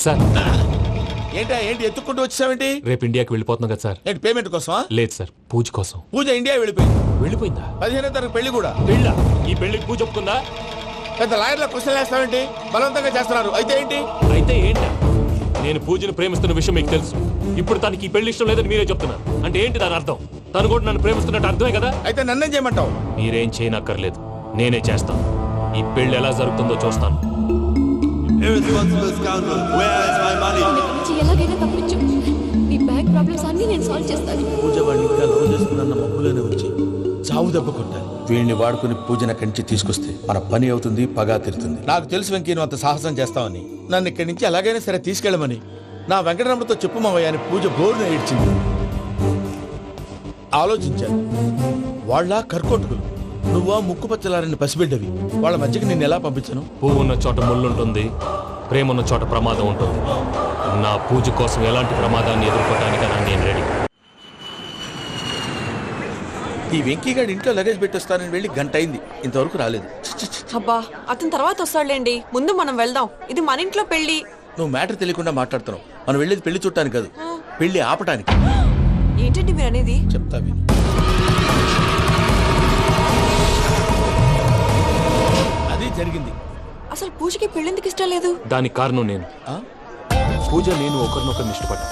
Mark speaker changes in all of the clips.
Speaker 1: Sir
Speaker 2: ఏంటి ఎత్తుక్కుంటూ వచ్చావేంటి?
Speaker 1: రేపు ఇండియాకి వెళ్ళిపోతున్నాం కదా సార్.
Speaker 2: ఏంటి పేమెంట్ కోసమా?
Speaker 1: లేదు సార్, పూజ కోసం.
Speaker 2: పూజ ఇండియా వెళ్ళిపోయింది.
Speaker 1: వెళ్ళిపోయిందా?
Speaker 2: 15వ తారీఖు పెళ్లి కూడా.
Speaker 1: పెళ్ళ? ఈ పెళ్లికి పూజ ఒప్పుకుందా?
Speaker 2: పెద్ద లాయర్ల క్వశ్చన్ వేస్తావేంటి? బలవంతంగా చేస్తున్నారు. అయితే ఏంటి?
Speaker 1: అయితే ఏంటి? నేను పూజను ప్రేమిస్తున్న విషయం మీకు తెలుసు. ఇప్పుడు తనకి ఈ పెళ్లి ఇష్టం లేదని మీరే చెప్తున్నారు. అంటే ఏంటి దాని అర్థం? తను కూడా నన్ను ప్రేమిస్తున్నట్టు అర్థమే కదా.
Speaker 2: అయితే నన్నేం చేయమంటావు?
Speaker 1: మీరేం చేయనక్కర్లేదు, నేనే చేస్తాను. ఈ పెళ్లి ఎలా జరుగుతుందో చూస్తాను.
Speaker 3: ఎలాగైనా తప్పించు. నీ బ్యాంక్ ప్రాబ్లమ్స్ అన్ని నేను సాల్వ్ చేస్తాను.
Speaker 2: పూజ వాడిని ఇంకా లవ్ చేస్తుందన్న మబ్బులోనే ఉంచి చావు దెబ్బ కొట్టాలి. వీడిని వాడుకుని పూజన కంచి తీసుకొస్తే మన పని అవుతుంది, పగా తీరుతుంది. నాకు తెలుసు వెంకీ నువ్వు అంత సాహసం చేస్తావని. నన్ను ఇక్కడి నుంచి ఎలాగైనా సరే తీసుకెళ్ళమని నా వెంకటరమణతో చెప్పు మావయ్య అని పూజ బోరున ఏడ్చింది. ఆలోచించాను. వాళ్ళ కర్కోటకులు, నువ్వా ముక్కు పచ్చలారని పసిబిడ్డవి. వాళ్ళ మధ్యకి నేను ఎలా పంపించను?
Speaker 1: పువ్వు ఉన్న చోట ముళ్ళుంటుంది, ప్రేమ ఉన్న చోట ప్రమాదం ఉంటుంది. నా పూజ కోసం ఎలాంటి ప్రమాదాన్ని ఎదుర్కోవడానికైనా నేను రెడీ.
Speaker 2: ఈ వెంకీగాడి ఇంట్లో లగేజ్ పెట్టొస్తానని వెళ్ళి గంట అయింది, ఇంతవరకు రాలేదు.
Speaker 4: అబ్బా అతని తర్వాత వస్తాడులేండి, ముందు మనం వెళ్దాం. ఇది మన ఇంట్లో పెళ్లి.
Speaker 2: నువ్వు మ్యాటర్ తెలియకుండా మాట్లాడుతున్నావు. మనం వెళ్ళేది పెళ్లి చుట్టానికి కాదు, పెళ్లి ఆపటానికి.
Speaker 4: ఏంటండి మీరు అనేది?
Speaker 2: చెప్తా విను. అది జరిగింది.
Speaker 4: అసలు పూజకి పెళ్ళెందుకు ఇష్టం లేదు?
Speaker 1: దానికి కారణం నేను. పూజ నేను ఒకరినొకరిని ఇష్టపడ్డా.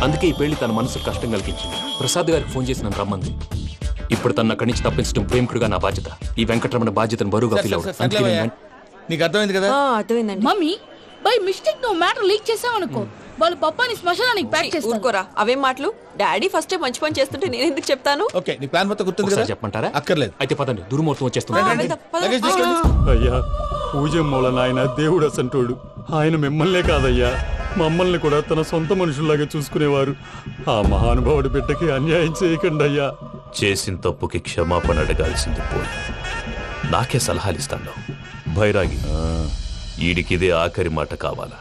Speaker 1: అందుకే ఈ పెళ్లి తన మనసుకు కష్టం కలిగించింది. ప్రసాద్ గారికి ఫోన్ చేసి నన్ను రమ్మంది. ఇప్పుడు తన అక్కడి నుంచి తప్పించడం ప్రేమికుడుగా నా బాధ్యత. ఈ వెంకటరమణ బాధ్యతను బరువుగా ఫీల్ అవుతుంది.
Speaker 2: నీకు అర్థమైంది కదా?
Speaker 4: అర్థమైందండి.
Speaker 5: మమ్మీ బై మిస్టేక్ నువ్వు మ్యాటర్ లీక్ చేసావు అనుకో, వాళ్ళు పప్పాని శ్మశానానికి ప్యాక్ చేస్తారు.
Speaker 4: ఊరుకోరా, అవేం మాటలు. డాడీ ఫస్ట్ మంచి పని చేస్తుంటే నేను ఎందుకు చెప్తాను?
Speaker 2: ఓకే, నీ ప్లాన్ మొత్తం గుర్తుంది కదా?
Speaker 1: చెప్పమంటారా?
Speaker 2: అక్కర్లేదు.
Speaker 1: అయితే పదండి, దుర్ముహూర్తం వచ్చేస్తుంది.
Speaker 2: లగేజ్ తీసుకెళ్ళి.
Speaker 6: అయ్యా, పూజ మూలన ఆయన దేవుడు అసంటోడు. ఆయన మిమ్మల్నే కాదయ్యా, మమ్మల్ని కూడా తన సొంత మనుషుల్లాగా చూసుకునేవారు. ఆ మహానుభావుడి బిడ్డకి అన్యాయం చేయకండి అయ్యా.
Speaker 7: చేసిన తప్పుకి క్షమాపణ అడగాల్సింది పోయి నాకే సలహాలు ఇస్తాను. భైరాగి, ఈడికిదే ఆఖరి మాట కావాలా?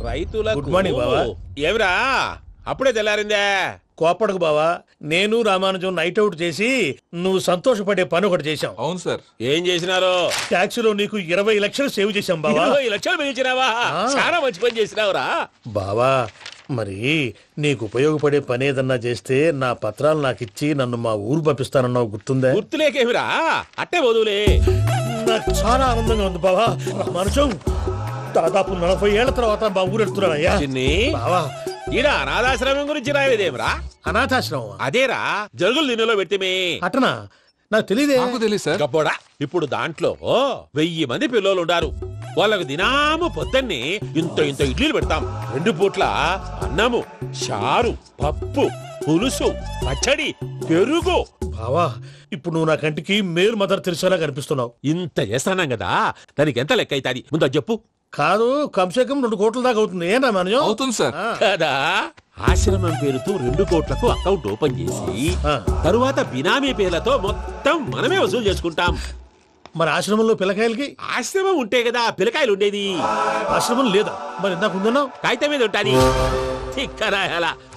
Speaker 8: రైతులకు
Speaker 2: గుడ్ మార్నింగ్ బావా.
Speaker 8: ఏమిరా అప్పుడే తెల్లారిందే?
Speaker 2: కోపడకు బావా, నేను రామానుజం నైట్ అవుట్ చేసి నువ్వు సంతోషపడే పని ఒకటి చేశాం.
Speaker 9: అవును సార్.
Speaker 8: ఏం చేసినారు?
Speaker 2: ట్యాక్సీలో నీకు 20 లక్షలు సేవ్ చేశాం బావా.
Speaker 8: 20 లక్షలు మిగిల్చినావా? చాలా మంచి పని చేసినావురా
Speaker 2: బావా. మరి నీకు ఉపయోగపడే పని ఏదన్నా చేస్తే నా పత్రాలు నాకు ఇచ్చి నన్ను మా ఊరు పంపిస్తానన్నావు, గుర్తుందా?
Speaker 8: గుర్తులేకేమిరా, అట్టే వదులే.
Speaker 2: నాకు చాలా ఆనందంగా ఉంది బావా. రామానుజం, దాదాపు 40 ఏళ్ల తర్వాత మా ఊరు వెళ్తున్నానయ్యా.
Speaker 8: చిన్ని
Speaker 2: బావా,
Speaker 8: ఈడ అనాథాశ్రమం గురించి రాయలేదేమిరా?
Speaker 2: అనాథాశ్రమం
Speaker 8: అదేరా, జరుగులు దీనిలో పెట్టిమే.
Speaker 2: అటనా? నాకు తెలియదే.
Speaker 9: నాకు తెలియదు సార్.
Speaker 8: గబ్బోడా, ఇప్పుడు దాంట్లో 1000 మంది పిల్లలు ఉండారు. వాళ్ళకు దినాము పొద్దున్నే ఇంత ఇంత ఇడ్లీలు పెడతాం. 2 పూట్ల అన్నము, చారు, పప్పు, పులుసు, పచ్చడి, పెరుగు.
Speaker 2: బావా, ఇప్పుడు నువ్వు నా కంటికి మేలు మదర్ తెరిసేలా కనిపిస్తున్నావు.
Speaker 8: ఇంత చేస్తానం కదా, దానికి ఎంత లెక్క అవుతుంది ముందు అది చెప్పు.
Speaker 2: కాదు, కంసే కం 2 కోట్ల దాకా అవుతుంది. ఏం రామానుజం?
Speaker 9: అవుతుంది సార్.
Speaker 8: కదా, ఆశ్రమం పేరుతో 2 కోట్లకు అకౌంట్ ఓపెన్ చేసి తరువాత బినామీ పేర్లతో మొత్తం మనమే వసూలు చేసుకుంటాం.
Speaker 2: మరి ఆశ్రమంలో పిల్లకాయలకి?
Speaker 8: ఆశ్రమం ఉంటే కదా పిల్లకాయలు ఉండేది.
Speaker 2: ఆశ్రమం లేదా? మరి ఇందాక ఉందన్నావు.
Speaker 8: కాగితం మీద ఉంటాది.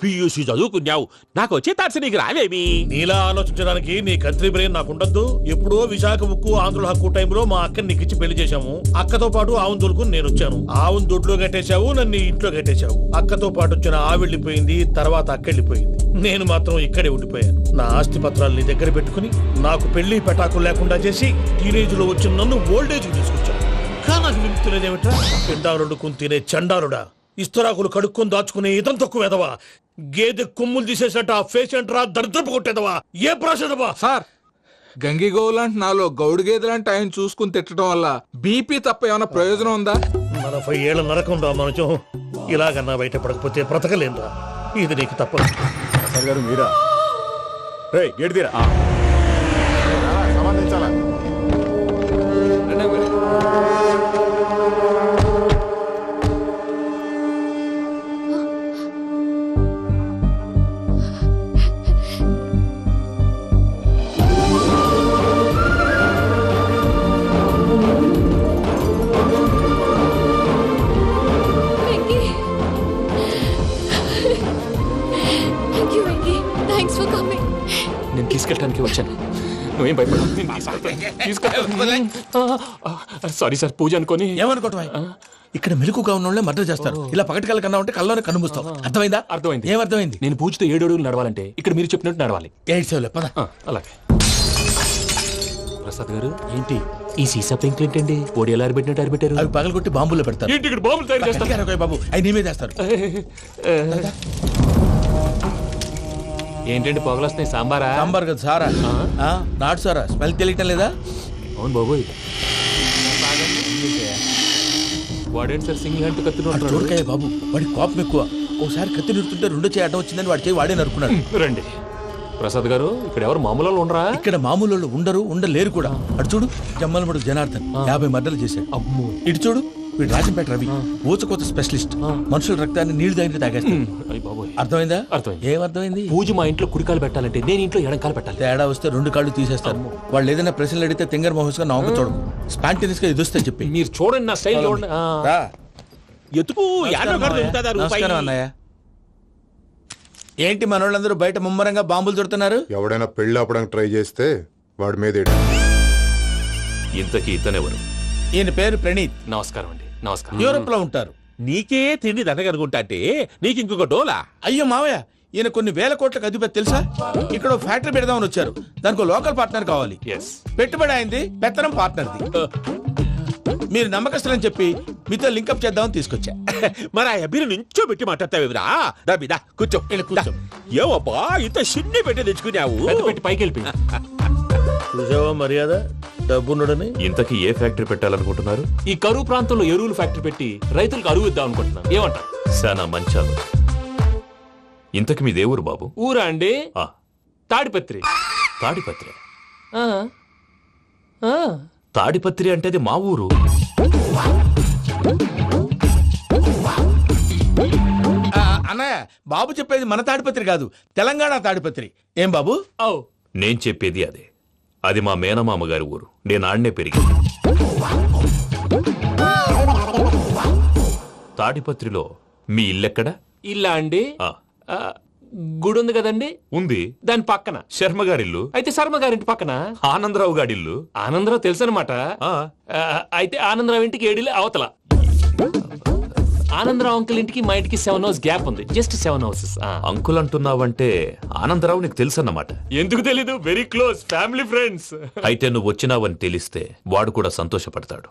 Speaker 8: పియూసీ చదువుకున్నావు, నాకు వచ్చే తాట్స్ నీకు రావేమి?
Speaker 2: నీలా ఆలోచించడానికి నీ కత్రి బ్రెయిన్ నాకు ఉండద్దు. ఎప్పుడో విశాఖ ఉక్కు ఆంధ్రుల హక్కు టైంలో మా అక్కని నీకిచ్చి పెళ్లి చేశాము. అక్కతో పాటు ఆవును దొడుకుని నేను వచ్చాను. ఆవును దొడ్లో కట్టేశావు, నన్ను ఇంట్లో కట్టేశావు. అక్కతో పాటు వచ్చిన ఆవిళ్ళిపోయింది, తర్వాత అక్కెళ్ళిపోయింది. నేను మాత్రం ఇక్కడే ఉండిపోయాను. నా ఆస్తి పత్రాలు నీ దగ్గర పెట్టుకుని నాకు పెళ్లి పెటాకులు లేకుండా చేసి టీనేజ్ లో వచ్చిన నన్ను ఓల్డేజ్ తీసుకొచ్చాను. కానీ నాకు విముక్తులేదేమిట్రా? పిండారుడుకుని తినే చండారుడా, ఇస్తరాకులు కడుక్కొని దాచుకునే ఇతం తక్కువ ఎదవా, గేదె కొమ్ములు తీసేసట ఆ పేషెంట్ రా, దరిద్రపు కొట్టేదవా, ఏ ప్రాసెదవా?
Speaker 9: సార్, గంగిగోవు లాంటి నాలో గౌడు గేదె లాంటి ఆయన చూసుకుని తిట్టడం వల్ల బీపీ తప్ప ఏమైనా ప్రయోజనం ఉందా?
Speaker 2: 40 ఏళ్ల నరకం రా మనచం. ఇలాగన్నా బయటపడకపోతే బ్రతకలేనురా. ఇది నీకు తప్పదు.
Speaker 6: గారు మీరా? గేట్ తీరా. సంబంధించాలా?
Speaker 1: చేయడానికి వచ్చాను. నువ్వేం భయపడవు. సారీ సార్, పూజ అనుకొని.
Speaker 2: ఏమనుకోవటం ఇక్కడ మెలకుగా ఉన్న వాళ్ళే మర్డర్ చేస్తారు. ఇలా పగటి కళ్ళ కన్నా ఉంటే కళ్ళలోనే కనుమూస్తావు. అర్థమైందా?
Speaker 1: అర్థమైంది.
Speaker 2: ఏమర్థమైంది?
Speaker 1: నేను పూజతో 7 అడుగులు నడవాలంటే ఇక్కడ మీరు చెప్పినట్టు నడవాలి.
Speaker 2: 8 పద.
Speaker 1: అలాగే. ప్రసాద్ గారు, ఏంటి ఈ సీసా పెంకులు ఏంటండి? ఓడి ఎలా అరబెట్టినట్టు అరబెట్టారు?
Speaker 2: అవి పగలగొట్టి బాంబుల్లో పెడతారు.
Speaker 1: ఏంటి ఇక్కడ బాంబులు తయారు చేస్తారు?
Speaker 2: గట్టిగా బాబు, అవి నేమే చేస్తారు.
Speaker 1: ఏంటండి పొగలొస్తున్నాయి? సాంబారా?
Speaker 2: సాంబార్ కదా సారా. నాటు సారా. స్మెల్ తెలియటం లేదా?
Speaker 1: అవును బాబోయ్. వాడేంటి సార్ సింగిల్ హ్యాండ్ కత్తి
Speaker 2: చూడకాయ బాబు, వాడి కోపం ఎక్కువ. ఒకసారి కత్తి నిరుతుంటే 2 చేయడం వచ్చిందని వాడి చేయి వాడే నరుకున్నాడు.
Speaker 1: రండి ప్రసాద్ గారు, ఇక్కడ ఎవరు మామూలు వాళ్ళు ఉండరా?
Speaker 2: ఇక్కడ మామూలు వాళ్ళు ఉండలేరు కూడా. అటు చూడు, జమ్మలమడు జనార్దన్ 50 మర్డర్లు చేశాడు.
Speaker 1: అమ్మో.
Speaker 2: ఇటు చూడు, వీడు రాజంపేట రవి ఊచకోత స్పెషలిస్ట్. మనుషుల రక్తాన్ని నీళ్లు తాగితే తాగేస్తాడు. అర్థమైందా?
Speaker 1: అర్థమైంది.
Speaker 2: ఏమర్థమైంది?
Speaker 1: పూజ మా ఇంట్లో కుడికాలు పెట్టాలంటే నేను ఇంట్లో ఎడంకాలు పెట్టాలి.
Speaker 2: తేడా వస్తే 2 కాళ్ళు తీసేస్తారు. వాళ్ళు ఏదైనా ప్రశ్నలు అడిగితే తింగర్ మహోస్ గా నవ్వు చూడకు. స్పాంటినియస్ గా ఎదుస్తా చెప్పి.
Speaker 1: మీరు చూడండి నా స్టైల్.
Speaker 8: ఎతుకు
Speaker 2: నమస్కారం అన్నయ్య. ఏంటి మనోళ్ళందరూ బయట ముమ్మరంగా బాంబులు చుడుతున్నారు?
Speaker 10: ఎవడైనా పెళ్లి ఆపడానికి ట్రై చేస్తే వాడి మీద
Speaker 7: ఇంతకీ ఇతనెవరు?
Speaker 2: ఈయన పేరు ప్రణీత్.
Speaker 1: నమస్కారం అండి. నమస్కారం.
Speaker 2: యూరోప్ లో ఉంటారు.
Speaker 8: నీకే తిండి దండగనుకుంటా అంటే నీకు ఇంకొక డోలా?
Speaker 2: అయ్యో మావయ్య, ఈయన కొన్ని వేల కోట్లకు అధిపతి తెలుసా? ఇక్కడ ఫ్యాక్టరీ పెడదామని వచ్చారు. దానికి లోకల్ పార్ట్నర్ కావాలి. పెట్టుబడి అయింది, పెత్తనం పార్ట్నర్ది. మీరు నమ్మకస్తులని చెప్పి మీతో లింకప్ చేద్దామని తీసుకొచ్చా.
Speaker 8: మరి ఆ అబ్బిని నుంచో పెట్టి మాట్లాడతావురా? దాబిదా కూర్చో.
Speaker 2: కూర్చో.
Speaker 8: ఏవబ్బా ఇంత సిన్ని పెట్టి తెచ్చుకున్నావు?
Speaker 1: పెట్టి పైకి వెళ్ళి
Speaker 2: చూసావా మర్యాద డబ్బున్నడని.
Speaker 7: ఇంతకీ ఏ ఫ్యాక్టరీ పెట్టాలనుకుంటున్నారు?
Speaker 1: ఈ కరువు ప్రాంతంలో ఎరువులు ఫ్యాక్టరీ పెట్టి రైతులకు అరువు ఇద్దాం అనుకుంటున్నాను. ఏమంటారు?
Speaker 7: శానా మంచాలు. ఇంతకి మీ దేవురు బాబు?
Speaker 1: ఊరా అండి?
Speaker 7: ఆ,
Speaker 1: తాడిపత్రి.
Speaker 7: తాడిపత్రి.
Speaker 1: ఆ, ఆ.
Speaker 7: తాడిపత్రి అంటే అది మా ఊరు.
Speaker 2: అన్నయ్య, బాబు చెప్పేది మన తాడిపత్రి కాదు, తెలంగాణ తాడిపత్రి. ఏం బాబు?
Speaker 7: నేను చెప్పేది అదే. అది మా మేనమామ గారి ఊరు. నేను ఆడనే పెరిగింది. తాడిపత్రిలో మీ ఇల్లెక్కడ?
Speaker 1: ఇల్లా అండి? గుడి ఉంది కదండి?
Speaker 7: ఉంది.
Speaker 1: దాని పక్కన
Speaker 7: శర్మ గారిల్లు.
Speaker 1: అయితే శర్మ గారింటి పక్కన
Speaker 7: ఆనందరావు గారిల్లు.
Speaker 1: ఆనందరావు తెలుసు అనమాట. అయితే ఆనందరావు ఇంటికి 7 ఇల్లు అవతల. ఆనందరావు అంకుల్ ఇంటికి మా ఇంటికి 7 హౌస్ గ్యాప్ ఉంది. Just 7 houses.
Speaker 7: అంకుల్ అంటున్నావంటే ఆనందరావు నీకు తెలుసు అన్నమాట.
Speaker 1: ఎందుకు తెలీదు? Very close family friends.
Speaker 7: అయితే నువ్వు వచ్చినావని తెలిస్తే వాడు కూడా సంతోషపడతాడు.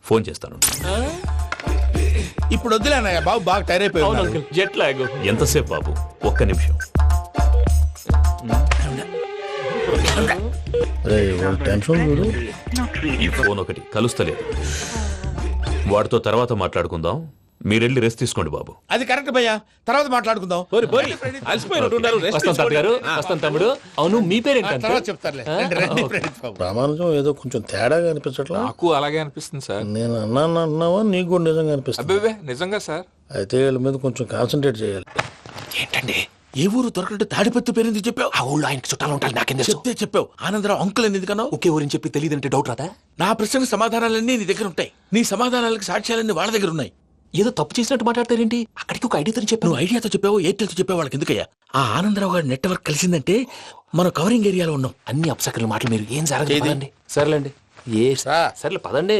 Speaker 7: ఫోన్ చేస్తాను.
Speaker 2: ఇప్పుడు వద్దులే అన్నయ్య, బాబు బాగా టైర్ అయిపోయి.
Speaker 1: Jet lag.
Speaker 7: ఎంతసేపు బాబు? ఒక్క నిమిషం. ఈ ఫోన్ ఒకటి కలుస్తలేదు. వాడితో తర్వాత మాట్లాడుకుందాం. మీరెళ్ళి రెస్ట్ తీసుకోండి బాబు.
Speaker 2: అది కరెక్ట్ భయ్యా, తర్వాత మాట్లాడుకుందాం.
Speaker 1: వస్తాం తాత గారు, వస్తాం తమ్ముడు. అవును, మీ పేరేంటి?
Speaker 11: ప్రామాణికం ఏదో కొంచెం తేడాగా అనిపించట్లా?
Speaker 9: నాకు అలాగే అనిపిస్తుంది సార్.
Speaker 11: నేను అన్నావా నీకు కూడా నిజంగా అనిపిస్తుంది?
Speaker 9: అబ్బే నిజంగా సార్.
Speaker 11: అయితే వీళ్ళ మీద కొంచెం కాన్సన్ట్రేట్ చేయాలి.
Speaker 2: ఏంటండి ఏ ఊరు దొరకట్టు తాడిపత్రి పేరు ఎందుకు చెప్పావు?
Speaker 1: ఆ ఊళ్ళో ఆయనకి చుట్టాలు ఉంటారు. నాకేం
Speaker 2: చెప్తే చెప్పావు. ఆనందరావు అంకుల్ అని ఎందుకన్నావు?
Speaker 1: ఒకే ఊరిని చెప్పి తెలియదంటే డౌట్ రాదా?
Speaker 2: నా ప్రశ్నకు సమాధానాలన్నీ నీ దగ్గర ఉంటాయి. నీ సమాధానాలకు సాక్ష్యాలన్నీ వాళ్ళ దగ్గర ఉన్నాయి.
Speaker 1: ఏదో తప్పు చేసినట్టు మాట్లాడతారేంటి? అక్కడికి ఒక ఐడియాతో చెప్పావు.
Speaker 2: నువ్వు ఐడియాతో చెప్పావు, ఎయిర్టెల్తో చెప్పావు. వాళ్ళకి ఎందుకయ్యా? ఆ ఆనందరావు గారి నెట్వర్క్ కలిసిందంటే మనం కవరింగ్ ఏరియాలో ఉన్నాం.
Speaker 1: అన్ని అప్సకర్ల మాటలు మీరు ఏం జరగదండి. సర్లేండి. సర్లే పదండి.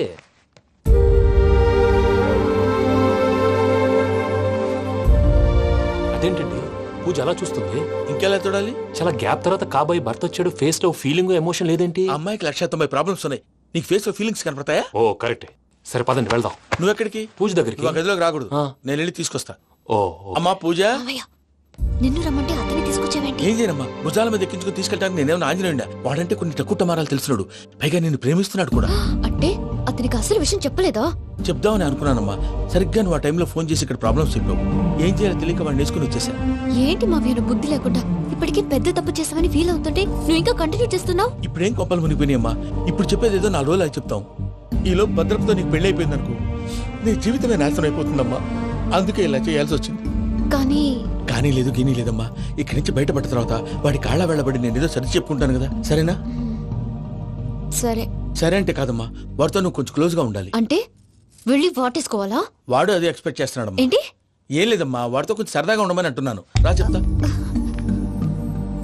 Speaker 1: అదేంటండి పూజ అలా చూస్తుంది?
Speaker 2: ఇంకెలా చూడాలి?
Speaker 1: చాలా గ్యాప్ తర్వాత కాబోయే భర్త వచ్చాడు. ఫేస్ లో ఫీలింగ్ ఎమోషన్ లేదేంటి?
Speaker 2: అమ్మాయికి 190 ప్రాబ్లమ్స్ ఉన్నాయి. నీకు ఫేస్ లో ఫీలింగ్స్ కనపడతాయా?
Speaker 1: ఓ కరెక్ట్. సరే పదండి వెళ్దాం.
Speaker 2: నువ్వు ఎక్కడికి?
Speaker 1: పూజ దగ్గరికి.
Speaker 2: నువ్వు గదిలోకి రాకూడదు. నేను వెళ్ళి తీసుకొస్తా.
Speaker 1: ఓ
Speaker 2: అమ్మా పూజ,
Speaker 3: నిన్ను రమ్మంటే అతన్ని తీసుకొచ్చావేంటి?
Speaker 2: ఏం చేయనమ్మా, భుజాల మీద ఎక్కించుకుని తీసుకెళ్ళడానికి నేనేమన్నా ఆంజనేయుడా? వాడంటే కొన్ని తక్కువ టమారాలు తెలిసినాడు. పైగా నిన్ను ప్రేమిస్తున్నాడు కూడా.
Speaker 3: అంటే అతనికి అసలు విషయం చెప్పలేదా?
Speaker 2: చెప్దామని అనుకున్నానమ్మా. సరిగ్గా నువ్వు ఆ టైంలో ఫోన్ చేసి ఇక్కడ ప్రాబ్లమ్స్ చెప్పావు. ఏం చేయాలో తెలియక వాడిని వేసుకుని వచ్చేసా.
Speaker 3: ఏంటి మా వీరు బుద్ధి లేకుండా ఇప్పటికే పెద్ద తప్పు చేసామని ఫీల్ అవుతుంటే నువ్వు ఇంకా కంటిన్యూ చేస్తున్నావు?
Speaker 2: ఇప్పుడేం కొప్పలు మునిగిపోయినాయమ్మా. ఇప్పుడు చెప్పేది ఏదో 4 రోజులు చెప్తాం. ఈలో భద్రతతో నీకు పెళ్లి అయిపోయింది అనుకో, నీ జీవితమే నాశనం అయిపోతుందమ్మా. అందుకే ఇలా చేయాల్సి వచ్చింది. కానీ లేదు గీనీ లేదమ్మా. ఇక్కడి నుంచి బయటపడ్డ తర్వాత వాడి కాళ్ళ వెళ్ళబడి నేను ఏదో సరి చెప్పుకుంటాను కదా. సరేనా? సరే అంటే కాదమ్మా, వాడితో నువ్వు కొంచెం క్లోజ్ గా ఉండాలి.
Speaker 3: అంటే వెళ్ళి వాటేసుకోవాలా?
Speaker 2: వాడు అదే ఎక్స్పెక్ట్ చేస్తున్నాడమ్మా.
Speaker 3: ఏంటి?
Speaker 2: ఏం లేదమ్మా, వాడితో కొంచెం సరదాగా ఉండమని అంటున్నాను. రా చెప్తా.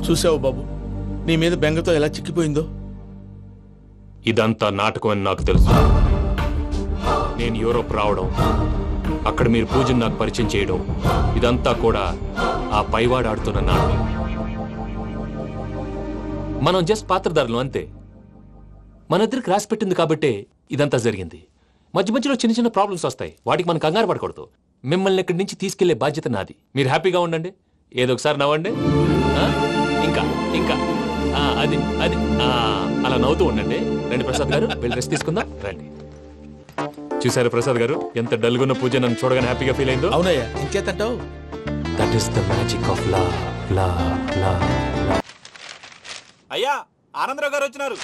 Speaker 2: చూసావు బాబు,
Speaker 11: నీ మీద బెంగతో ఎలా చిక్కిపోయిందో.
Speaker 1: ఇదంతా నాటకం అని నాకు తెలుసు. నేను యూరోప్ రావడం, అక్కడ మీరు పూజను నాకు పరిచయం చేయడం, ఇదంతా కూడా ఆ పైవాడు ఆడుతున్న నాటకం. మనం జస్ట్ పాత్రధారులు అంతే. మన ఇద్దరికి రాసి పెట్టింది కాబట్టే ఇదంతా జరిగింది. మధ్య మధ్యలో చిన్న చిన్న ప్రాబ్లమ్స్ వస్తాయి, వాటికి మనం కంగారు పడకూడదు. మిమ్మల్ని ఇక్కడి నుంచి తీసుకెళ్లే బాధ్యత నాది. మీరు హ్యాపీగా ఉండండి, ఏదో ఒకసారి నవ్వండి. ఇంకా ఇంకా అది అది అలా నవ్వుతూ ఉండండి. రండి ప్రసాద్ గారు, వెళ్ళి రెస్ట్ తీసుకుందాం రండి. చూసారు ప్రసాద్ గారు, ఎంత డల్గున్న పూజ నన్ను చూడగానే హ్యాపీగా ఫీల్ అయిందో.
Speaker 11: అవునయ్యా, ఇంకేతంటావు?
Speaker 1: That is the magic of love.
Speaker 12: అయ్యా ఆనందరావు గారు వచ్చినారు.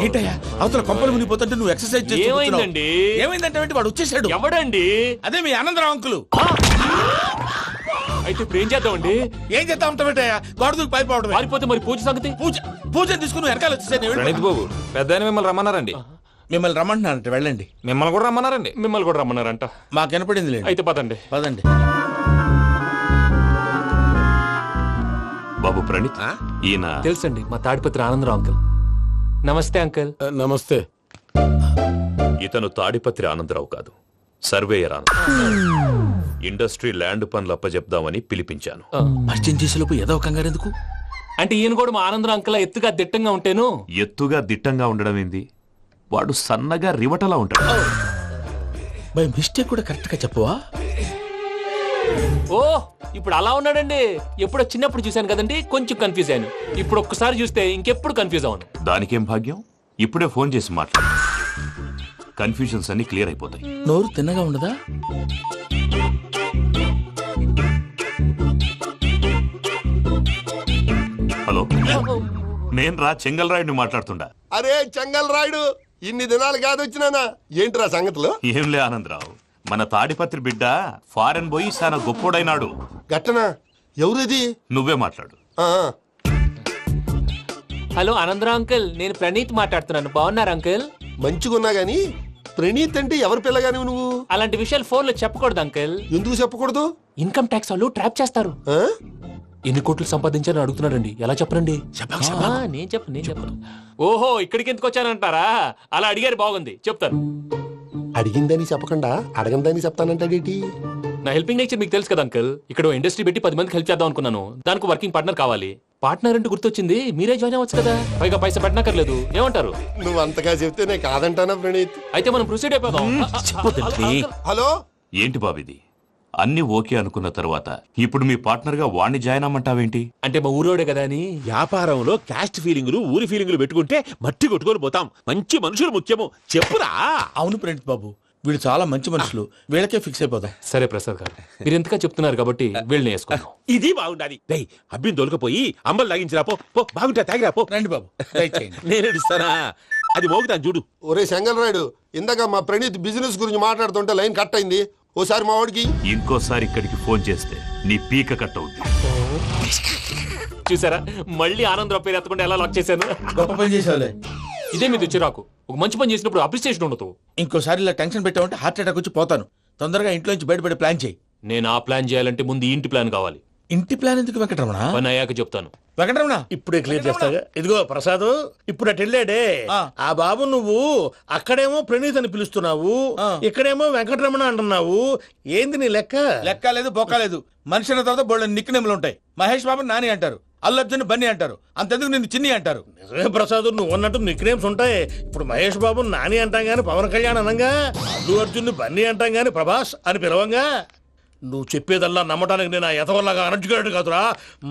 Speaker 11: ఏంటయ్యా అవతల కొంపలు మునిగిపోతుంటే నువ్వు ఎక్సర్సైజ్ చేస్తూ
Speaker 1: ఏమైందండి?
Speaker 11: ఏమైందంటే వాడు వచ్చేసాడు.
Speaker 1: ఎవడండి?
Speaker 11: అదే మీ ఆనందరావు అంకులు.
Speaker 1: అయితే ఇప్పుడు ఏం చేద్దామండి?
Speaker 11: ఏం చేస్తా ఉంటావేటయ్యా, వాడు దూకి పైపోవడం.
Speaker 1: పారిపోతే మరి పూజ సంగతి?
Speaker 11: పూజ తీసుకుని వెనకాల వచ్చేసాను.
Speaker 12: ప్రణీత్ బాబు, పెద్ద మిమ్మల్ని రమ్మన్నారండి.
Speaker 11: మిమ్మల్ని రమ్మంటున్నారంట, వెళ్ళండి.
Speaker 12: మిమ్మల్ని కూడా రమ్మన్నారండి.
Speaker 1: మిమ్మల్ని కూడా రమ్మన్నారంట.
Speaker 11: మాకు వినపడింది లేదు.
Speaker 1: అయితే పదండి.
Speaker 11: పదండి.
Speaker 7: బాబు ప్రణీత్, ఈయన
Speaker 1: తెలుసండి, మా తాడిపత్రి ఆనందరావు అంకుల్. నమస్తే అంకుల్.
Speaker 12: నమస్తే.
Speaker 7: ఇతను తాడిపత్రి ఆనందరావు కాదు, సర్వేయర్ ఆనందరావు. ఇండస్ట్రీ ల్యాండ్ పనులు అప్పజెప్దామని పిలిపించాను.
Speaker 11: పరిచయం చేసేలోపు ఏదో కంగారు ఎందుకు?
Speaker 1: అంటే ఈయన కూడా మా ఆనందరావు అంకుల్ ఎత్తుగా దిట్టంగా ఉంటేను.
Speaker 7: ఎత్తుగా దిట్టంగా ఉండడం ఏంది, వాడు సన్నగా రివటలా ఉంటాడు.
Speaker 11: బై మిస్టేక్ కూడా కరెక్ట్ గా చెప్పవా?
Speaker 1: ఓ ఇప్పుడు అలా ఉన్నాడండి. ఎప్పుడో చిన్నప్పుడు చూశాను కదండి, కొంచెం కన్ఫ్యూజ్ అయ్యాను. ఇప్పుడు ఒక్కసారి చూస్తే ఇంకెప్పుడు కన్ఫ్యూజ్ అవును.
Speaker 7: దానికేం భాగ్యం, ఇప్పుడే ఫోన్ చేసి మాట్లాడు. కన్ఫ్యూజన్స్ అన్ని క్లియర్ అయిపోతాయి.
Speaker 11: నోరు తిన్నగా ఉండదా?
Speaker 7: హలో, నేను రా చెంగల్ రాయుడిని మాట్లాడుతుండా.
Speaker 13: అరే చెంగల్ రాయుడు, ఇన్ని దినాలు కాదు వచ్చినానా? ఏంట్రా సంగతులు?
Speaker 7: ఏంలే ఆనందరావు, మన తాడిపత్రి బిడ్డ ఫారెన్ పోయి చాలా గొప్పోడైనాడు.
Speaker 13: గట్టనా? ఎవరిది?
Speaker 7: నువ్వే మాట్లాడు.
Speaker 1: హలో ఆనందరావు అంకుల్, నేను ప్రణీత్ మాట్లాడుతున్నాను. బాగున్నారు అంకుల్?
Speaker 13: మంచిగున్నా గాని ప్రణీత్ అంటే ఎవరి పిల్లగాని నువ్వు?
Speaker 1: అలాంటి విషయాలు ఫోన్ లో చెప్పకూడదు అంకుల్.
Speaker 13: ఎందుకు చెప్పకూడదు?
Speaker 1: ఇన్కమ్ ట్యాక్స్ వాళ్ళు ట్రాప్ చేస్తారు. ఎన్ని కోట్లు సంపాదించాలని అడుగుతున్నారండి, ఎలా చెప్పరండి? నేను చెప్పను. ఓహో, ఇక్కడికి ఎందుకు వచ్చానంటారా? అలా అడిగారు, బాగుంది, చెప్తాను.
Speaker 13: అడిగిందని చెప్పకుండా అడగందని చెప్తానంటాడేటి?
Speaker 1: నా హెల్పింగ్ నేచర్ మీకు తెలుసు కదా అంకుల్. ఇక్కడ ఇండస్ట్రీ పెట్టి 10 మందికి హెల్ప్ చేద్దాం అనుకున్నాను. దానికి వర్కింగ్ పార్ట్నర్ కావాలి. పార్ట్నర్ అంటే గుర్తొచ్చింది, మీరే జాయిన్ అవ్వచ్చు కదా, పైగా పైసా పెట్టనక్కర్లేదు. ఏమంటారు?
Speaker 13: నువ్వు అంతగా చెప్తే నేను కాదంటానా ప్రణీత్?
Speaker 1: అయితే మనం ప్రొసీడ్ అయిపోదాం.
Speaker 13: హలో,
Speaker 7: ఏంటి బాబిది? అన్ని ఓకే అనుకున్న తర్వాత ఇప్పుడు మీ పార్ట్నర్ గా వాణ్ణి జాయిన్ అమ్మంటావేంటి?
Speaker 1: అంటే మా ఊరోడే కదా అని.
Speaker 8: వ్యాపారంలో క్యాస్ట్ ఫీలింగులు, ఊరి ఫీలింగులు పెట్టుకుంటే మట్టి కొట్టుకొని పోతాం. మంచి మనుషులు ముఖ్యము, చెప్పురా.
Speaker 11: అవును ప్రణీత్ బాబు, వీళ్ళు చాలా మంచి మనుషులు, వీళ్ళకే ఫిక్స్ అయిపోదాం.
Speaker 1: సరే ప్రసాద్ గారు, మీరు ఎంతగా చెప్తున్నారు కాబట్టి వీళ్ళని వేసుకుందాం.
Speaker 8: ఇది బాగుండాలి. డై అబ్బిని దొలకపోయి అంబలు లాగించిరా పో. బాగుంటా తాగిరా పో.
Speaker 11: రండి బాబు, దయచేయండి.
Speaker 8: నేను ఇస్తానా? అది మోగుతాను చూడు.
Speaker 13: ఒరే చెంగల్ రాయుడు, ఇందాక మా ప్రణీత్ బిజినెస్ గురించి మాట్లాడుతుంటే లైన్ కట్ అయింది. ఓసారి మా వాడికి
Speaker 7: ఇంకోసారి ఇక్కడికి ఫోన్ చేస్తే నీ పీక కట్ అవుతుంది.
Speaker 1: చూసారా, మళ్ళీ ఆనందరావు పేరు ఎత్తకుండా ఎలా లాక్ చేశాను.
Speaker 11: గొప్ప పని చేసేవాళ్ళే.
Speaker 1: ఇదే మీద చిరాకు. ఒక మంచి పని చేసినప్పుడు అప్రిసియేషన్ ఉండదు.
Speaker 11: ఇంకోసారి ఇలా టెన్షన్ పెట్టామంటే హార్ట్ అటాక్ వచ్చి పోతాను. తొందరగా ఇంట్లో నుంచి బయటపడే ప్లాన్ చేయి.
Speaker 1: నేను ఆ ప్లాన్ చేయాలంటే ముందు ఇంటి ప్లాన్ కావాలి.
Speaker 11: ఇంటి ప్లాన్ ఎందుకు వెంకటరమణ?
Speaker 1: పని అయ్యాక చెప్తాను.
Speaker 11: వెంకటరమణ
Speaker 2: ఇప్పుడే క్లియర్ చేస్తాగా. ఇదిగో ప్రసాద్, ఇప్పుడు అటు వెళ్ళాడే ఆ బాబు, నువ్వు అక్కడేమో ప్రణీత్ అని పిలుస్తున్నావు, ఇక్కడేమో వెంకటరమణ అంటున్నావు. ఏంది నీ లెక్క?
Speaker 11: లెక్క లేదు, బొక్క లేదు. మనిషి అన్న తర్వాత బోళ్ళ నిక్నెములు ఉంటాయి. మహేష్ బాబు నాని అంటారు, అల్లు అర్జున్ బన్నీ అంటారు, అంతెందుకు నిన్ను చిన్ని అంటారు.
Speaker 2: నిజమే ప్రసాద్, నువ్వు అన్నట్టు నిక్ నేమ్స్ ఉంటాయి. ఇప్పుడు మహేష్ బాబు నాని అంటాం గాని పవన్ కళ్యాణ్ అనంగా, అల్లు అర్జున్ బన్నీ అంటాం గాని ప్రభాస్ అని పిలవంగా. నువ్వు చెప్పేదల్లా నమ్మటానికి నేను ఆ ఎతవల్లాగా అనర్జుకేటెడ్ కాదురా.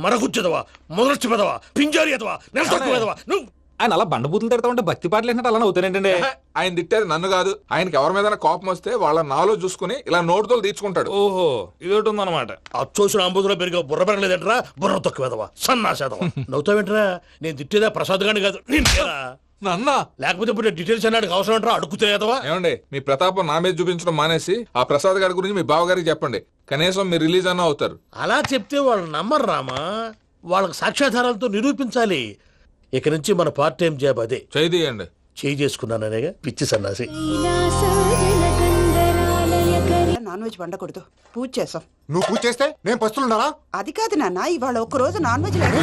Speaker 2: మరగుచ్చదవా, మొదలచ్చి పెదవా, పింజారి ఎదవా, నెలసొక్కుదవా. నువ్వు
Speaker 12: ఆయన అలా బండబూతులు తిడతా ఉంటే భక్తి పాటలు ఏంటంటే అలా అవుతానంటే.
Speaker 9: ఆయన తిట్టేది నన్ను కాదు, ఆయనకి ఎవరి మీద కోపం వస్తే వాళ్ళ నాలో చూసుకుని ఇలా నోటుతో తీర్చుకుంటాడు.
Speaker 12: ఓహో, ఇది ఒకటి ఉందన్నమాట.
Speaker 2: అచ్చోసిన అంబుధులో పెరిగా బుర్ర పెరగలేదంటరా, బుర్ర తొక్కువేదవా, సన్నాసేదవా. నవ్వుతావేంట్రా? నేను తిట్టేదా ప్రసాద్ గాని కాదు,
Speaker 9: నన్న.
Speaker 2: లేకపోతే ఇప్పుడు డీటెయిల్స్ అన్నాడు అవసరం అంటారా? అడుగుతాయేదవా.
Speaker 9: ఏమండి, మీ ప్రతాపం నా మీద చూపించడం మానేసి ఆ ప్రసాద్ గారి గురించి మీ బావగారికి చెప్పండి. కనీసం మీరు రిలీజ్ అన్న అవుతారు.
Speaker 2: అలా చెప్తే వాళ్ళు నమ్మరు రామా. వాళ్ళకి సాక్ష్యాధారాలతో నిరూపించాలి. ఇక నుంచి మన పార్ట్ టైం జాబ్ అదే.
Speaker 9: చేయండి.
Speaker 2: చేసుకున్నాననేగా పిచ్చి సన్నాసి.
Speaker 14: నాన్ వెజ్ వెజ్ వండకూడదు. పూజ చేసాం.
Speaker 10: నువ్వు పూజ చేస్తే నేను పస్తులున్నారా?
Speaker 14: అది కాదు నాన్న, ఇవాళ ఒక్క రోజు నాన్ వెజ్ లేదు.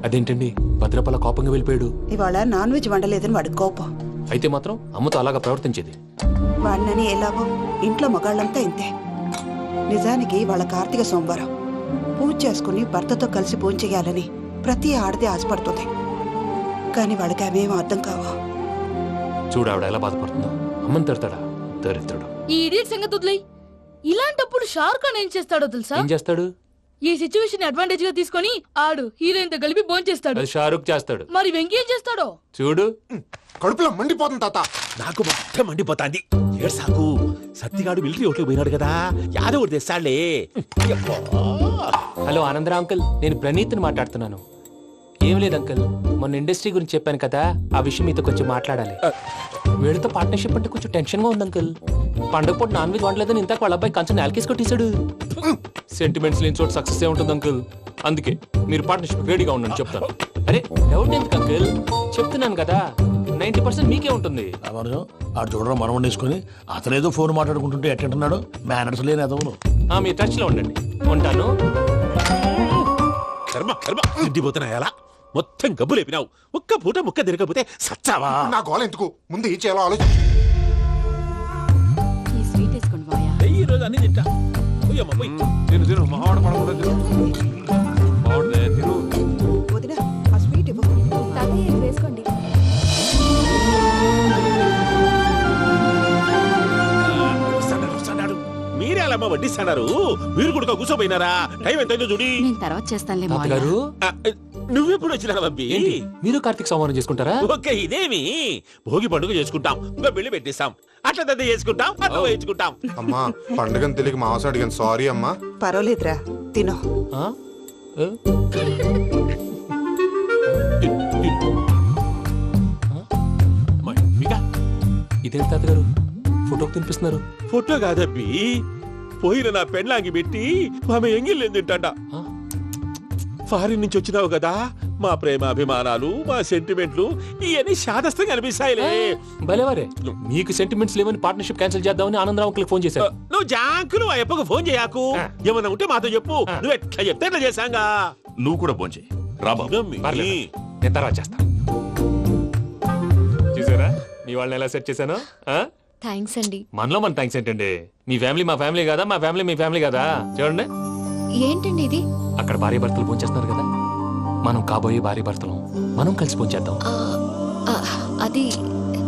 Speaker 1: అదేంటండి భద్రపల కోపంగా వెళ్ళిపోయాడు?
Speaker 14: ఇవాళ నాన్ వెజ్ వండలేదని వాడి కోపం.
Speaker 1: అయితే మాత్రం అమ్మతో అలాగా ప్రవర్తించేది.
Speaker 14: వాడినని ఎలాగో ఇంట్లో మగాళ్ళంతా ఇంతే. నిజానికి వాళ్ళ కార్తీక సోమవారం పూజ చేసుకుని భర్తతో కలిసి పూజ చేయాలని ప్రతి ఆడది ఆశపడుతుంది. కానీ వాళ్ళకి అవేం అర్థం కావా.
Speaker 1: చూడు ఆవిడ ఎలా బాధపడుతుందో. అమ్మని తిడతాడా దరిద్రుడు.
Speaker 5: ఈ ఇడియట్ సంగతి వదిలేయ్. ఇలాంటప్పుడు షారుఖ్ ఖాన్ ఏం చేస్తాడో తెలుసా?
Speaker 1: ఏం చేస్తాడు?
Speaker 5: ఈ సిచ్యువేషన్ అడ్వాంటేజ్ గా తీసుకొని ఆడు హీరోయిన్ తో కలిపి బోన్ చేస్తాడు.
Speaker 1: అది షారుఖ్ చేస్తాడు.
Speaker 5: మరి వెంకీ ఏం చేస్తాడో
Speaker 1: చూడు.
Speaker 10: కడుపులో మండిపోతుంది తాత.
Speaker 8: నాకు మొత్తం మండిపోతాంది. ఏడు సాకు సత్తిగాడు మిలిటరీ ఓట్లు పోయినాడు కదా, యాదవ్ ఒకటి తెస్తాడులే.
Speaker 1: హలో ఆనందరా అంకుల్, నేను ప్రణీత్ని మాట్లాడుతున్నాను. ఏం లేదు అంకుల్, మొన్న ఇండస్ట్రీ గురించి చెప్పాను కదా, ఆ విషయం మీతో కొంచెం మాట్లాడాలి. వీడితో పార్ట్నర్షిప్ అంటే కొంచెం టెన్షన్ గా ఉంది అంకుల్. పండగ పూట నాన్ వెజ్ వండలేదని ఇంతకు వాళ్ళ అబ్బాయి కంచెం నేలకేసి కొట్టేశాడు. సెంటిమెంట్స్ లేని చోట సక్సెస్ ఏ ఉంటుంది అంకుల్. అందుకే మీరు పార్ట్నర్షిప్ రెడీగా ఉండండి చెప్తాను. అరే డౌట్ ఎందుకు అంకుల్, చెప్తున్నాను కదా 90% మీకే ఉంటుంది.
Speaker 2: ఆడు చూడడం మనం వండేసుకుని అతనేదో ఫోన్ మాట్లాడుకుంటుంటే ఎట్టుంటున్నాడు. మేనర్స్ లేని అదవును.
Speaker 1: మీరు టచ్ లో ఉండండి. ఉంటాను.
Speaker 8: కర్మ కర్మ తిండిపోతున్నా ఎలా మొత్తం గబ్బు లేపినావు. ఒక్క పూట ముక్క తిరగకపోతే సచ్చావా?
Speaker 10: నా గోల ఎందుకు, ముందు ఈ చేయాలో ఆలోచించు.
Speaker 3: ఈ స్వీట్ వేసుకోండి బాయా.
Speaker 8: ఈ రోజు అన్ని తింటా. పోయమ్మ పోయి.
Speaker 12: తిను తిను మహావాడ పడకుండా తిను. బాగుంటుంది తిను.
Speaker 14: వదినా ఆ స్వీట్ ఇవ్వు.
Speaker 3: తాతయ్య ఇది వేసుకోండి.
Speaker 8: వస్తాడు. మీరే అలా వడ్డిస్తాడారు. మీరు కూడా కూర్చోపోయినారా? టైం ఎంతైందో చూడి.
Speaker 3: నేను తర్వాత చేస్తానులే
Speaker 1: తాతగారు.
Speaker 8: నువ్వెప్పుడు వచ్చినా అబ్బి?
Speaker 1: మీరు కార్తీక్ సంహారం చేసుకుంటారా?
Speaker 8: ఓకే, ఇదేమి భోగి పండుగ చేసుకుంటాం, ఇంకా పెళ్లి పెట్టేస్తాం, అట్లా దద్ద చేసుకుంటాం, అట్లా వేయించుకుంటాం.
Speaker 10: అమ్మా పండుగని తెలియక మాంసం అడిగాను, సారీ అమ్మా.
Speaker 14: పర్వాలేదురా, తినో.
Speaker 1: ఇదేంటి తాతగారు ఫోటోకి తినిపిస్తున్నారు?
Speaker 8: ఫోటో కాదబ్బి, పోయిన నా పెళ్ళాంగి పెట్టి ఆమె ఎంగిల్లేం తింటాడ. ఫారిన్ నుంచి వచ్చినావు కదా, మా ప్రేమ అభిమానాలు, మా సెంటిమెంట్లు ఇవన్నీ శాదస్తంగా అనిపిస్తాయిలే.
Speaker 1: భలేవారే, మీకు సెంటిమెంట్స్ లేవని పార్ట్నర్షిప్ క్యాన్సిల్ చేద్దామని ఆనందరావు అంకుల్ ఫోన్ చేశారు.
Speaker 8: నువ్వు జాంకులు ఆ ఎప్పకు ఫోన్ చేయకు. ఏమన్నా ఉంటే మాతో చెప్పు. నువ్వు ఎట్లా చెప్తే ఎట్లా చేశాంగా.
Speaker 7: నువ్వు కూడా ఫోన్ చేయి.
Speaker 1: నేను తర్వాత చేస్తా. చూసారా మీ వాళ్ళని ఎలా సెట్ చేశాను?
Speaker 3: థ్యాంక్స్ అండి.
Speaker 1: మనలో మన థ్యాంక్స్ ఏంటండి? మీ ఫ్యామిలీ మా ఫ్యామిలీ కదా, మా ఫ్యామిలీ మీ ఫ్యామిలీ కదా. చూడండి
Speaker 3: ఏంటండి ఇది?
Speaker 1: అక్కడ భార్య భర్తలు పోంచేస్తున్నారు కదా, మనం కాబోయే భార్య భర్తలు మనం కలిసి పోంచేద్దాం.
Speaker 3: అది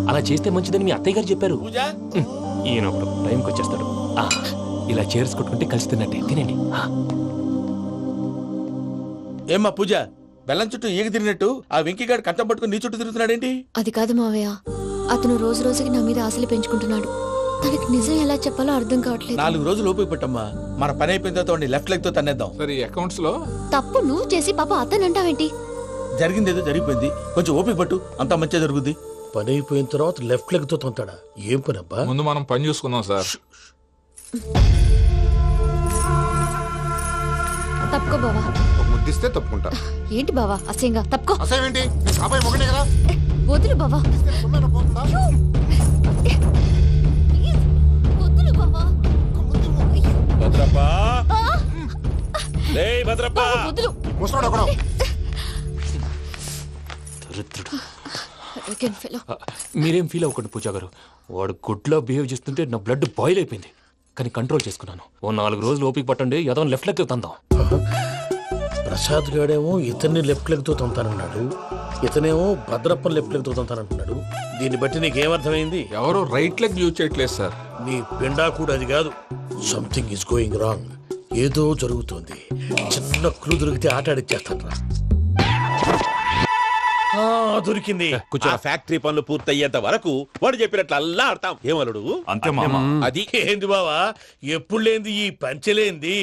Speaker 1: అలా చేస్తే మంచిదని మీ అత్తయ్య గారు చెప్పారు. ఈయన ఒకడు టైంకి వచ్చేస్తాడు. ఇలా చేర్స్ కొట్టుకుంటే కలిసి తిన్నట్టే. తినండి.
Speaker 11: ఏమ్మా పూజ, బెల్లం చుట్టూ ఈగ తిరిగినట్టు ఆ వెంకీగాడు కంచం పట్టుకుని నీ చుట్టూ తిరుగుతున్నాడేంటి?
Speaker 3: అది కాదు మావయ్య, అతను రోజు రోజుకి నా మీద ఆశలు పెంచుకుంటున్నాడు. తనకి నిజం ఎలా చెప్పాలో అర్థం కావట్లేదు.
Speaker 11: 4 రోజులు ఓపిక పట్టమ్మా, మన పని అయిపోయిన తర్వాత లెఫ్ట్ లెగ్ తో తన్నేద్దాం.
Speaker 9: సరే అకౌంట్స్ లో
Speaker 3: తప్పు నువ్వు చేసి పాప అతను అంటావేంటి?
Speaker 11: జరిగింది ఏదో జరిగిపోయింది, కొంచెం ఓపిక పట్టు, అంతా మంచిగా జరుగుద్ది.
Speaker 2: పని అయిపోయిన తర్వాత లెఫ్ట్ లెగ్ తో తొంతాడా? ఏం పని అబ్బా?
Speaker 9: ముందు మనం పని చూసుకుందాం సార్.
Speaker 3: తప్పుకో బావా.
Speaker 10: ఒక ముద్దిస్తే తప్పుకుంటా.
Speaker 3: ఏంటి బావా అసహ్యంగా? తప్పుకో.
Speaker 10: అసహ్యం ఏంటి? నీ కాబోయే మొగనే కదా.
Speaker 3: వదులు బావా. వదులు బావా.
Speaker 8: భద్రప్పా, లే భద్రప్పా.
Speaker 3: వదులు.
Speaker 10: ముసలోడా కూడా.
Speaker 1: మీరేం ఫీల్ అవ్వకండి పూజా గారు. వాడు గుడ్లో బిహేవ్ చేస్తుంటే నా బ్లడ్ బాయిల్ అయిపోయింది. కానీ కంట్రోల్ చేసుకున్నాను. ఓ 4 రోజులు ఓపిక పట్టండి, ఏదో లెఫ్ట్ లెగ్ తందాం.
Speaker 2: ప్రసాద్ గాడేమో ఇతన్ని లెఫ్ట్ లెగ్ తో తొంతానన్నాడు, ఇతనేమో భద్రప్పని లెఫ్ట్ లెగ్ తో తొంతానంటున్నాడు. దీన్ని బట్టి నీకేమర్థమైంది?
Speaker 9: ఎవరు రైట్ లెగ్ యూజ్ చేయట్లేదు సార్.
Speaker 2: నీ పిండా కూడా అది కాదు. Something is going wrong. ఏదో జరుగుతోంది. చిన్న క్లూ దొరికితే ఆట ఆడిచ్చేస్తాను రా. దొరికింది.
Speaker 8: ఆ ఫ్యాక్టరీ పనులు పూర్తయ్యేంత వరకు వాడు చెప్పినట్లు అల్లా ఆడతాం. ఏమలుడు
Speaker 7: అంతే మామ.
Speaker 8: అది
Speaker 2: ఏంది బావా, ఎప్పుడు లేంది ఈ పంచలేంది,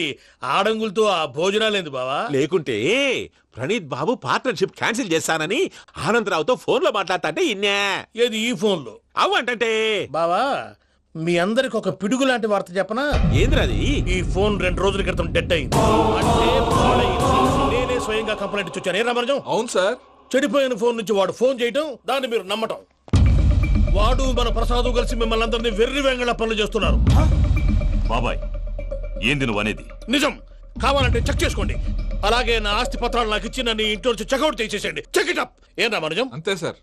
Speaker 2: ఆడంగులతో ఆ భోజనాలేంది బావా?
Speaker 8: లేకుంటే ప్రణీత్ బాబు పార్ట్నర్షిప్ క్యాన్సిల్ చేస్తానని ఆనందరావుతో ఫోన్ లో మాట్లాడతాంటే ఇన్నే.
Speaker 2: ఏది ఈ ఫోన్ లో?
Speaker 8: అవ్వంటే
Speaker 2: బావా, మీ అందరికి ఒక పిడుగు లాంటి వార్త చెప్పనా?
Speaker 8: ఏంద్రది?
Speaker 2: ఈ ఫోన్ 2 రోజుల క్రితం డెడ్ అయింది. అంటే నేనే స్వయంగా కంప్లైంట్ ఇచ్చాను. ఏ రామరాజం?
Speaker 9: అవును సార్.
Speaker 2: చెడిపోయిన ఫోన్ నుంచి వాడు ఫోన్ చేయటం, దాన్ని మీరు నమ్మటం. వాడు మన ప్రసాదు కలిసి మిమ్మల్ని అందరినీ వెర్రి వెంగళ పనులు చేస్తున్నారు.
Speaker 7: బాబాయ్ ఏంది నువ్వు అనేది?
Speaker 2: నిజం. కావాలంటే చెక్ చేసుకోండి. అలాగే నా ఆస్తి పత్రాలు నాకు ఇచ్చి నన్ను ఇంట్లో నుంచి చెక్అౌట్ చేసేసండి. Check it up. ఏం రామానుజం?
Speaker 12: అంతే సార్.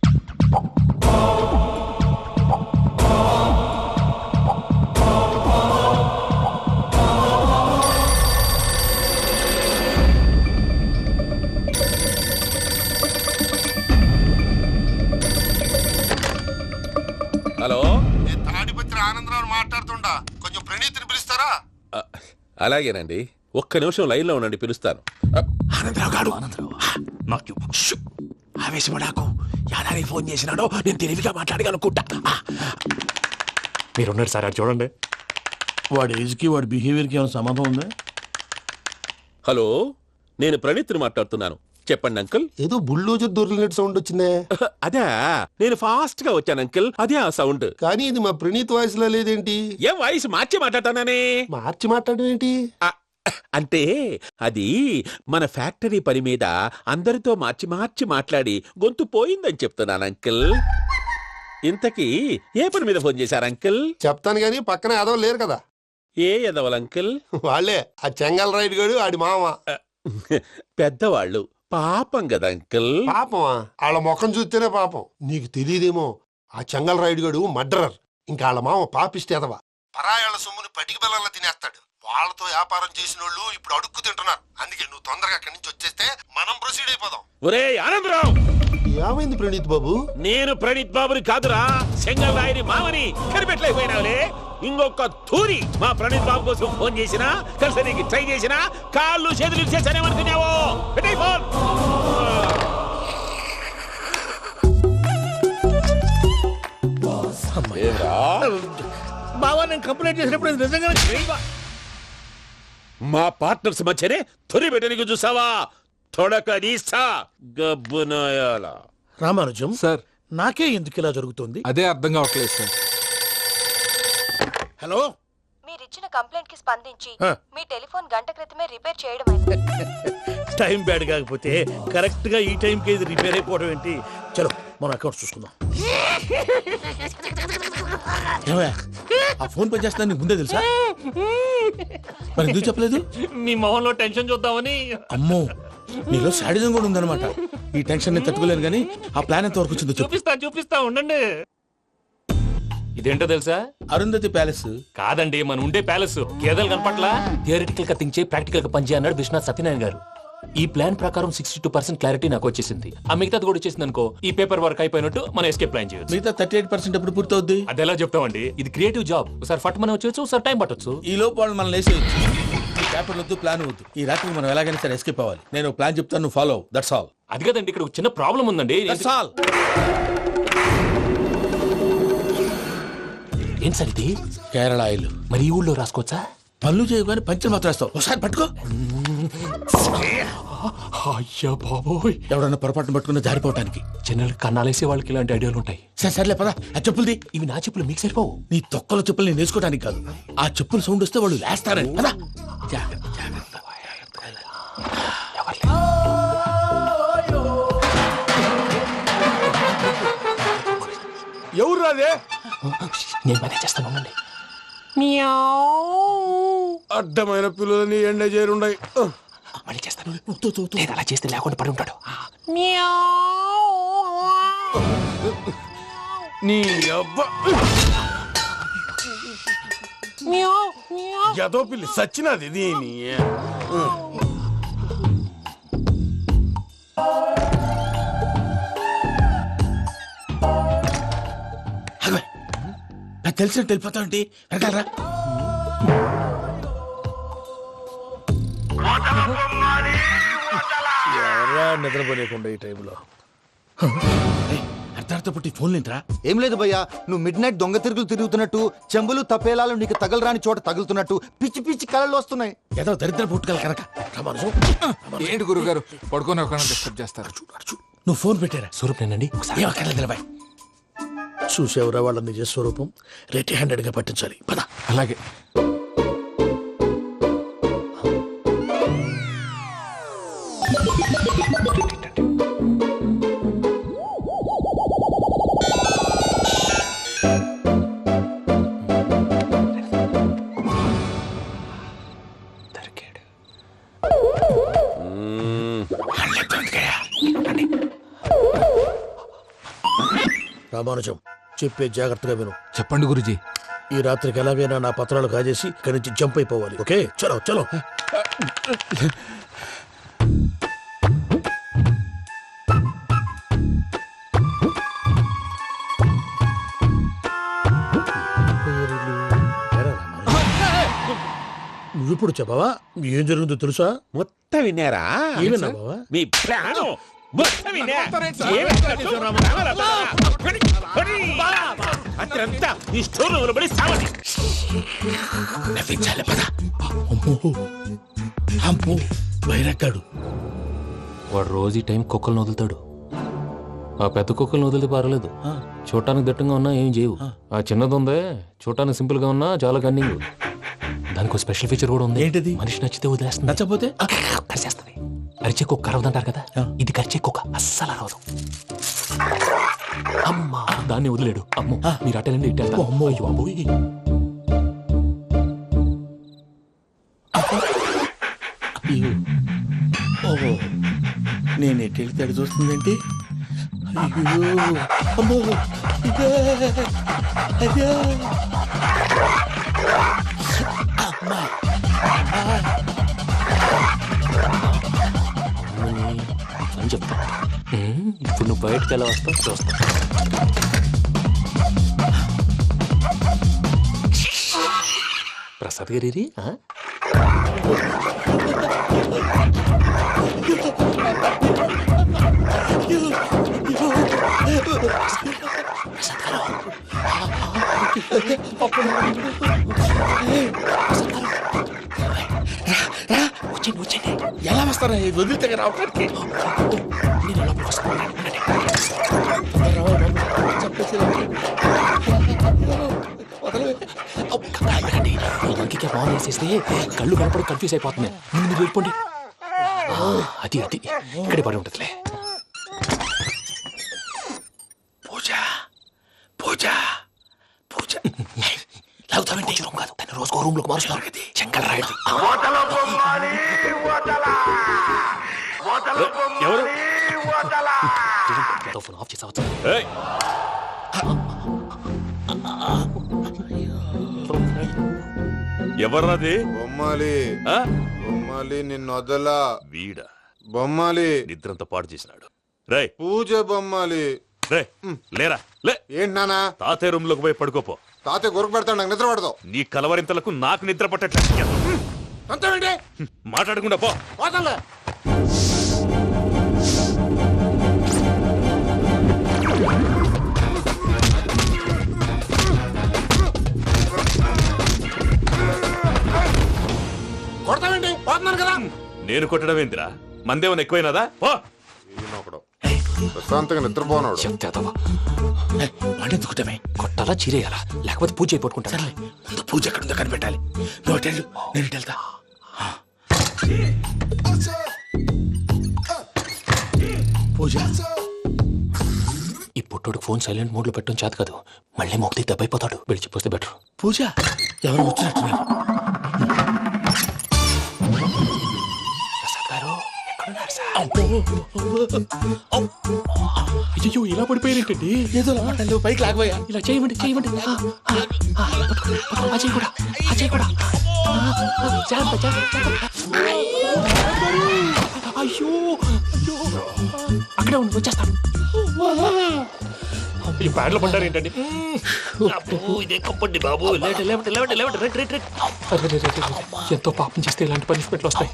Speaker 8: హలో,
Speaker 13: నేను తాడిపత్రి ఆనందరావు మాట్లాడుతుండా. కొంచెం ప్రణీతిని పిలుస్తారా?
Speaker 8: అలాగేనండి. ఒక్క నిమిషం లైన్ లో ఉండండి, పిలుస్తాను.
Speaker 11: ఆనందరావు గాడు ఆవేశపడాకు. యాదారి ఫోన్ చేసినాడో నేను తెలివిగా మాట్లాడగలనుకుంటా.
Speaker 1: మీరున్నారు సార్, అది చూడండి.
Speaker 2: వాడి ఏజ్కి వాడి బిహేవియర్కి ఏమైనా సంబంధం ఉందా?
Speaker 8: హలో, నేను ప్రణీత్ని మాట్లాడుతున్నాను. చెప్పండి అంకుల్.
Speaker 13: ఏదో బుల్డోజర్ దొరికినట్టు సౌండ్ వచ్చిందే.
Speaker 8: అదే, నేను ఫాస్ట్ గా వచ్చాను అంకుల్. అదే ఆ సౌండ్.
Speaker 13: కానీ ఇది మా ప్రణీత్ వాయిస్ లో లేదేంటి?
Speaker 8: ఏ వాయిస్ మార్చి మాట్లాడతానే?
Speaker 13: మార్చి మాట్లాడడం ఏంటి?
Speaker 8: అంటే అది మన ఫ్యాక్టరీ పని మీద అందరితో మార్చి మార్చి మాట్లాడి గొంతు పోయిందని చెప్తున్నాను అంకుల్. ఇంతకీ ఏ పని మీద ఫోన్ చేశారు అంకుల్?
Speaker 13: చెప్తాను గానీ పక్కన ఏదో లేరు కదా.
Speaker 8: ఏ ఎదవలు అంకుల్?
Speaker 13: వాళ్ళే ఆ చెంగల్ రైడ్ గడు ఆడి మామ.
Speaker 8: పెద్దవాళ్ళు పాపం కదా అంకుల్.
Speaker 13: పాపమా? వాళ్ళ ముఖం చూస్తేనే పాపం. నీకు తెలియదేమో, ఆ చెంగల్ రైడ్ గడు మర్డరర్. ఇంకా వాళ్ళ మామ పాపిస్తేదవా. పరాయాళ్ళ సొమ్ముని పటికి బెల్లంలో తినేస్తాడు. వాళ్ళతో వ్యాపారం చేసిన వాళ్ళు ఇప్పుడు అడుక్కు తింటున్నారు. అందుకే నువ్వు తొందరగా అక్కడి నుంచి వచ్చేస్తే మనం ప్రొసీడ్ అయిపోదాం.
Speaker 8: ఒరే ఆనందరావు!
Speaker 13: ఏమైంది ప్రణీత్ బాబు?
Speaker 8: నేను ప్రణీత్ బాబుని కాదురా, సెంగల్ రాయని మామని. కనిపెట్టలేకపోయినావులే. ఇంకొక తూరి మా ప్రణీత్ బాబు కోసం ఫోన్ చేసినా, కలిసి ట్రై చేసినా కాళ్ళు చేతులు చేశానేమనుకున్నావో. పెట్టేయ్ ఫోన్.
Speaker 2: బావా, నేను కంప్లైంట్ చేసినప్పుడు ఇది నిజంగానే
Speaker 8: మా పార్ట్నర్స్ మధ్యనే తొలి పెట్టడానికి చూసావా? తొడక నీస్తా గబ్బునాయాల.
Speaker 2: రామానుజం
Speaker 12: సార్,
Speaker 2: నాకే ఎందుకు ఇలా జరుగుతుంది?
Speaker 12: అదే అర్థం కావట్లేదు సార్.
Speaker 2: హలో,
Speaker 15: మీరిచ్చిన కంప్లైంట్ కి స్పందించి
Speaker 2: ఆ.
Speaker 15: మీ టెలిఫోన్ గంట క్రితమే రిపేర్ చేయడం అయింది.
Speaker 2: టైం బ్యాడ్ కాకపోతే కరెక్ట్ గా ఈ టైంకి ఇది రిపేర్ అయిపోవడం ఏంటి? చలో మన అకౌంట్ చూసుకుందాం. ఏమయ్య, ఆ ఫోన్ పని చేస్తున్నా నీకు ముందే తెలుసా? మరి ఎందుకు చెప్పలేదు?
Speaker 1: మీ మొహంలో టెన్షన్ చూద్దామని.
Speaker 2: అమ్మో, నీలో శాడిజం కూడా ఉందన్నమాట. ఈ టెన్షన్ నేను తట్టుకోలేను కానీ ఆ ప్లాన్ ఎంత వరకు వచ్చిందో చెప్పు.
Speaker 1: చూపిస్తా ఉండండి. ఇదేంటో తెలుసా?
Speaker 2: అరుంధతి ప్యాలెస్
Speaker 1: కాదండి, మన ఉండే ప్యాలెస్. గేదెలు కనపట్లా? థియరిటికల్ గా థింక్ చేయి, ప్రాక్టికల్ గా పనిచేయ అన్నాడు విశ్వనాథ్ సత్యనారాయణ గారు. ఈ ప్లాన్ ప్రకారం 62% క్లారిటీ నాకు వచ్చేసింది. ఆ మిగతాది కూడా వచ్చేసింది అనుకో, ఈ పేపర్ వర్క్ అయిపోయినట్టు మనం ఎస్కేప్ ప్లాన్ చేయొచ్చు.
Speaker 2: మిగతా 38% ఎప్పుడు పూర్తవుద్ది?
Speaker 1: అది ఎలా చెప్తామండి? ఇది క్రియేటివ్ జాబ్. ఒకసారి ఫట్ మనం వచ్చేచ్చు, ఒకసారి టైం పట్టొచ్చు.
Speaker 2: ఈ లోపు వాళ్ళు మనం లేసేయచ్చు. ఈ పేపర్ వద్దు, ప్లాన్ వద్దు. ఈ రాత్రికి మనం ఎలాగైనా సరే ఎస్కేప్ అవ్వాలి. నేను ప్లాన్ చెప్తాను, నువ్వు ఫాలో. That's all.
Speaker 1: అది కదండి, ఇక్కడ ఒక చిన్న ప్రాబ్లం ఉందండి.
Speaker 2: That's all.
Speaker 1: ఏం సార్ ఇది?
Speaker 2: కేరళ ఆయిల్.
Speaker 1: మరి ఈ ఊళ్ళో రాసుకోవచ్చా?
Speaker 2: పనులు చేయగానే పంచలు మాత్రం వేస్తావు. ఒకసారి పట్టుకో.
Speaker 1: అయ్యా బాబోయ్,
Speaker 2: ఎవడన్నా పొరపాటున పట్టుకున్న జారిపోవటానికి.
Speaker 1: జనరల్ కన్నాలేసే వాళ్ళకి ఇలాంటి ఐడియాలు ఉంటాయి.
Speaker 2: సర్లే పదా, ఆ చెప్పులది.
Speaker 1: ఇవి నా చెప్పులు మీకు సరిపోవు.
Speaker 2: నీ తొక్కల చెప్పులు నేను వేసుకోవడానికి కాదు, ఆ చెప్పులు సౌండ్ వస్తే వాళ్ళు లేస్తారని. పదా.
Speaker 11: ఎవరు రాదే?
Speaker 1: నేను మేనేజ్ చేస్తాను, ఉండండి.
Speaker 11: అడ్డమైన పిల్లలని ఎండ చేరుండయి.
Speaker 1: మళ్ళీ చేస్తాను. లేదు, అలా చేస్తే లేకుండా పడి ఉంటాడు.
Speaker 11: నీ అబ్బ ఎదో పిల్లి సచ్చినది దీని.
Speaker 2: నాకు తెలిసినట్టు వెళ్ళిపోతా ఉంటే వెనకాలరా. ఎవరా నిద్రపోలేకుండా ఈ టైంలో? అర్ధార్థ పుట్టి ఫోన్ లేంట్రా?
Speaker 16: ఏం లేదు భయ్యా, నువ్వు మిడ్ నైట్ దొంగ తిరుగులు తిరుగుతున్నట్టు, చెంబులు తప్పేలాలు నీకు తగలరాని చోట తగులుతున్నట్టు పిచ్చి పిచ్చి కళలు వస్తున్నాయి.
Speaker 2: ఏదో దరిద్ర పుట్టుకల కనుక.
Speaker 12: ఏంటి గురుగారు పడుకొని ఒక డిస్టర్బ్ చేస్తారు?
Speaker 2: నువ్వు ఫోన్ పెట్టారా?
Speaker 1: స్వరూపేనండి.
Speaker 2: ఏమక్కర్లేదు. చూసేవరా వాళ్ళ నిజ స్వరూపం. రెట్టి హ్యాండెడ్ గా పట్టించాలి. పద.
Speaker 12: అలాగే.
Speaker 2: రామానుజం చెప్పే జాగ్రత్తగా విను.
Speaker 9: చెప్పండి గురుజీ.
Speaker 2: ఈ రాత్రికి ఎలాగైనా నా పత్రాలు కాజేసి ఇక్కడి నుంచి జంప్ అయిపోవాలి. ఓకే, చలో చలో. నువ్విప్పుడు చెప్పవా ఏం జరుగుతుందో తెలుసా?
Speaker 8: మొత్తం విన్నారా?
Speaker 2: ఏమన్నా బావా?
Speaker 8: మీ ప్రాణం మొత్తం విన్నా. అత్రంతా ఈ స్టోర్ రూమ్ లో పడి సావండి.
Speaker 2: నవ్వించాలి పద. అమ్మో బైరక్కాడు.
Speaker 1: వాడు రోజు ఈ టైం కుక్కలను వదులుతాడు. ఆ పెద్ద కుక్కలను వదిలితే పర్లేదు, చూడటానికి దట్టంగా ఉన్నా ఏం చేయవు. ఆ చిన్నది ఉందే చూడటానికి సింపుల్ గా ఉన్నా చాలా కన్నింగ్. దానికి స్పెషల్ ఫీచర్ కూడా ఉంది.
Speaker 2: ఏంటిది?
Speaker 1: మనిషి నచ్చితే వదిలేస్తుంది,
Speaker 2: నచ్చపోతే
Speaker 1: కరిచేస్తుంది. అరిచే కుక్క అరవదంటారు కదా, ఇది కరిచే కుక్క అస్సలు అరవదు. అమ్మా దాన్ని వదిలేడు. అమ్మో మీరు అటెండి ఇటు వెళ్తారు. అమ్మో అయ్యో అబ్బోయ్.
Speaker 2: ఓహో నేను ఎటు వెళ్తే అటు చూస్తుందేంటి? అయ్యో అమ్మో ఇదే అదే అమ్మా.
Speaker 1: అని చెప్తా. ఇప్పుడు నువ్వు బయటకు ఎలా వస్తావు చూస్తా. ప్రసాద్ గారి
Speaker 2: వచ్చండి. ఎలా వస్తారా వదిలితే రావడానికి?
Speaker 1: ఇంకే బాగా వేసేస్తే కళ్ళు కనపడి కన్ఫ్యూజ్ అయిపోతుంది. ముందు మీరు వెళ్ళిపోండి. అది అది ఇక్కడే పడి ఉంటుందిలే.
Speaker 2: పూజ పూజ పూజ లాగుతామంటే రూమ్ కాదు, తను రోజుకో రూమ్ లోకి మారుస్తున్నారు కదా. చెంగల్ రాయుడు
Speaker 8: ఎవరు?
Speaker 1: ఫోన్ ఆఫ్ చేసావచ్చు.
Speaker 7: ఎవర్రాది?
Speaker 10: బొమ్మాలి బొమ్మాలి నిన్ను వదలా.
Speaker 7: వీడా
Speaker 10: బొమ్మాలి
Speaker 7: నిద్రంతా పాడు చేసినాడు. రే
Speaker 10: పూజ బొమ్మాలి.
Speaker 7: రే లేరా లే.
Speaker 10: ఏంటి నానా?
Speaker 7: తాతయ్య రూమ్ లోకి పోయి పడుకోపో.
Speaker 10: తాతయ్య గురకు పెడతాడు, నాకు నిద్ర పడతావు.
Speaker 7: నీ కలవరింతలకు నాకు నిద్ర పట్టట్లేదు. మాట్లాడకుండా పో.
Speaker 2: కొడతామండి పోతున్నాను కదా.
Speaker 7: నేను కొట్టడం ఏంటిరా? మందేమన్నా ఎక్కువైనదా? పో.
Speaker 10: ప్రశాంతంగా నిద్రపోనాడు.
Speaker 1: చెప్తావా
Speaker 2: వాడెందుకుంటామే?
Speaker 1: కొట్టాలా చీరేయాలా లేకపోతే పూజ అయిపోట్టుకుంటా.
Speaker 2: ముందు పూజ ఎక్కడుందో కనిపెట్టాలి. నువ్వు వెళ్ళు, నేను ఇటు వెళ్తా. పూజ
Speaker 1: ఈ పుట్టోడు ఫోన్ సైలెంట్ మోడ్ లో పెట్టడం చేత కాదు. మళ్ళీ మొక్కి దెబ్బైపోతాడు. వెళ్ళి చెప్పొస్తే బెటర్.
Speaker 2: పూజ ఎవరు వచ్చినట్టున్నారు?
Speaker 1: ప్రసాద్ గారు ఎక్కడున్నారు సార్? అయ్యో ఇలా పడిపోయారేంటండి?
Speaker 2: ఏదో పైకి లాగబోయా.
Speaker 1: ఇలా చేయమండి చేయమండి. అజయ్ కూడా అజయ్ కూడా అయ్యో అక్కడే ఉండి వచ్చేస్తాను. ఈ బ్యాడ్లో పడ్డారు ఏంటండి? ఇదే కప్పండి బాబు. ఎంతో పాపం చేస్తే ఇలాంటి పనిష్మెంట్లు వస్తాయి.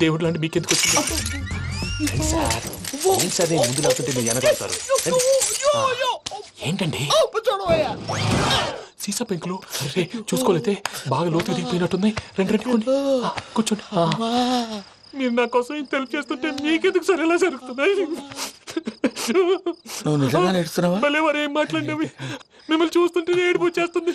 Speaker 1: దేవుడు లాంటి మీకెందుకు వచ్చింది సార్? ముందు లేకుంటే మీరు వెనకాడతారు. ఏంటండి సీసా పెంకులు? సరే చూసుకోలేతే బాగా లోతు దిగిపోయినట్టున్నాయి. రెండు రెండు కూర్చోండి. మీరు నా కోసం ఇంత హెల్ప్ చేస్తుంటే మీకెందుకు సరే ఎలా జరుగుతున్నాయి?
Speaker 2: నువ్వు నిజంగా నేర్చుతున్నావా?
Speaker 1: మళ్ళీ వారు ఏం మాట్లాడినవి మిమ్మల్ని చూస్తుంటే ఏడుపు వచ్చేస్తుంది.